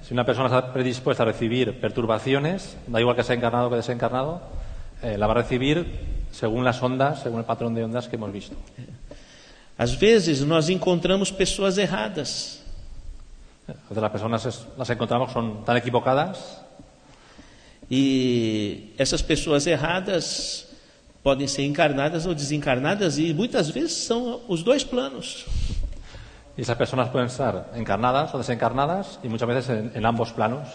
Si una persona está predispuesta a recibir perturbaciones, da igual que sea encarnado o que desencarnado, la va a recibir según las ondas, según el patrón de ondas que hemos visto.
Às vezes nós encontramos pessoas erradas.
Las personas las encontramos son tan equivocadas.
E essas pessoas erradas podem ser encarnadas ou desencarnadas e muitas vezes são os dois planos.
Y esas personas pueden estar encarnadas o desencarnadas y muchas veces en ambos planos.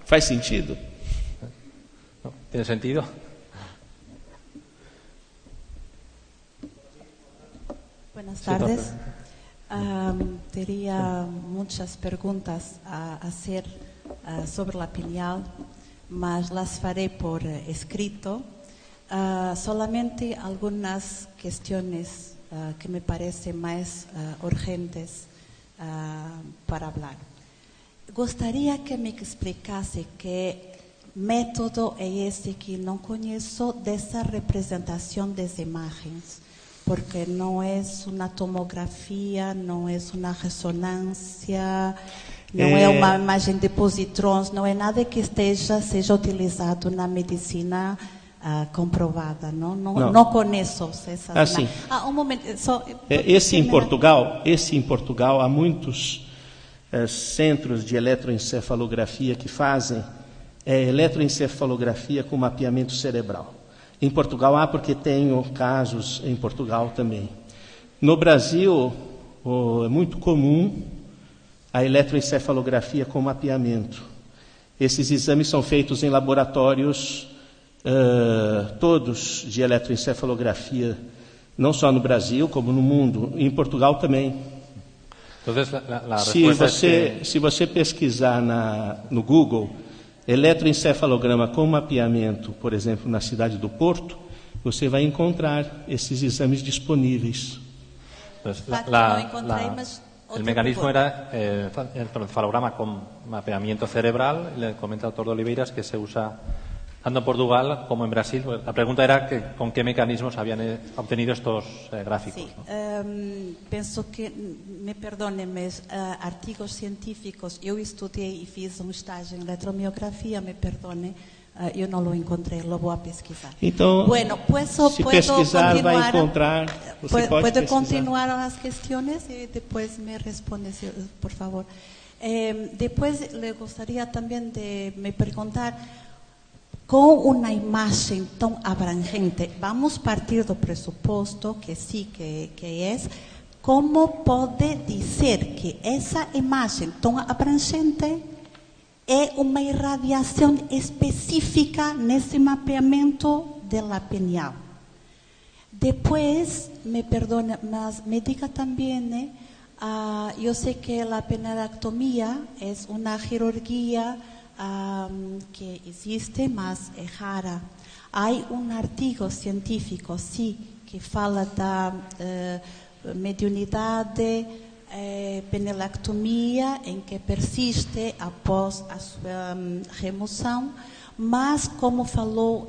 Faz sentido?
¿No? ¿Tiene sentido?
Buenas tardes. Tenía muchas preguntas a hacer sobre la pineal, mas las faré por escrito. Solamente algunas cuestiones que me parecen más urgentes para hablar. Gostaria que me explicase qué método es ese que no conozco de esa representación de imágenes, porque no es una tomografía, no es una resonancia, no es una imagen de positrons, no es nada que seja utilizado na medicina comprovada, não conheço essas.
Assim,
momento,
esse em Portugal há muitos centros de eletroencefalografia que fazem eletroencefalografia com mapeamento cerebral. Em Portugal há, porque tenho casos em Portugal também. No Brasil é muito comum a eletroencefalografia com mapeamento. Esses exames são feitos em laboratórios todos de eletroencefalografia, não só no Brasil, como no mundo, e em Portugal também.
Entonces,
se você pesquisar no Google eletroencefalograma com mapeamento, por exemplo, na cidade do Porto, você vai encontrar esses exames disponíveis.
El mecanismo era el encefalograma con mapeamiento cerebral. Le comenta el doctor de Oliveiras que se usa tanto en Portugal como en Brasil. La pregunta era con qué mecanismos habían obtenido estos gráficos.
Sí, penso que, me perdone, mas artigos científicos, eu estudei e fiz um estágio em eletromiografia, me perdone, eu não lo encontrei, lo vou a pesquisar.
Então, se pesquisar, vai encontrar. Você pode
continuar as questões e depois me responde, por favor. Depois, le gostaria também de me perguntar, com uma imagem tão abrangente, vamos partir do pressuposto que sim, que é, como pode dizer que essa imagem tão abrangente é uma irradiação específica nesse mapeamento da pineal? Depois, me perdone, mas me diga também, eu sei que a pinelectomia é uma cirurgia que existe, mas é rara. Há artigo científico, sim, que fala da mediunidade, pinelectomia, em que persiste após a sua remoção, mas como falou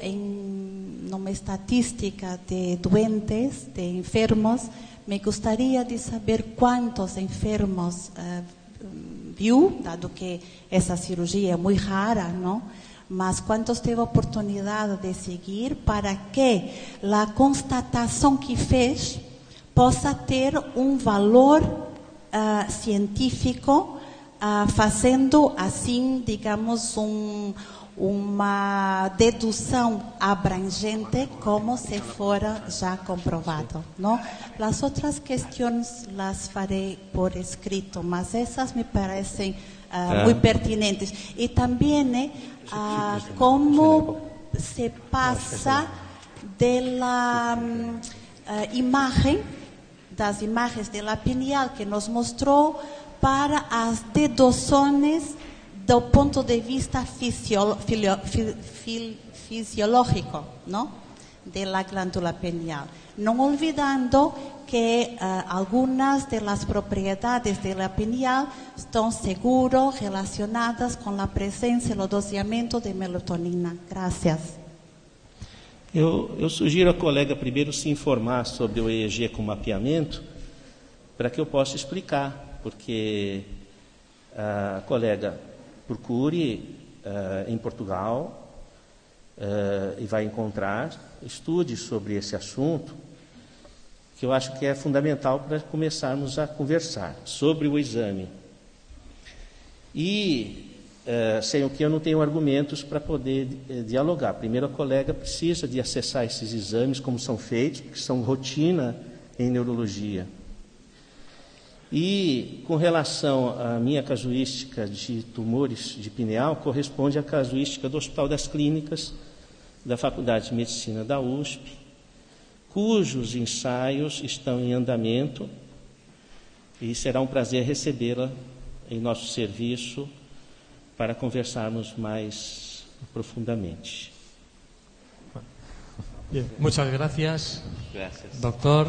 numa estatística de doentes, de enfermos, me gostaria de saber quantos enfermos viu, dado que essa cirurgia é muito rara, não? Mas quantos teve a oportunidade de seguir para que a constatação que fez possa ter um valor científico, fazendo assim, digamos, uma dedução abrangente, como se fora já comprovado, não? As outras questões las farei por escrito, mas essas me parecem muito pertinentes. E também como se passa das imagens da pineal que nos mostrou para as deduções do ponto de vista fisiológico, não? Da glândula pineal. Não olvidando que algumas das propriedades da pineal estão seguro relacionadas com a presença e o doseamento de melatonina. Graças.
Eu sugiro à colega primeiro se informar sobre o EEG com mapeamento, para que eu possa explicar, porque a colega procure em Portugal e vai encontrar, estude sobre esse assunto, que eu acho que é fundamental para começarmos a conversar sobre o exame. E sem o que eu não tenho argumentos para poder dialogar. Primeiro, a colega precisa de acessar esses exames, como são feitos, porque são rotina em neurologia. E, com relação à minha casuística de tumores de pineal, corresponde à casuística do Hospital das Clínicas, da Faculdade de Medicina da USP, cujos ensaios estão em andamento, e será um prazer recebê-la em nosso serviço para conversarmos mais profundamente.
Muchas gracias,
Gracias.
doctor.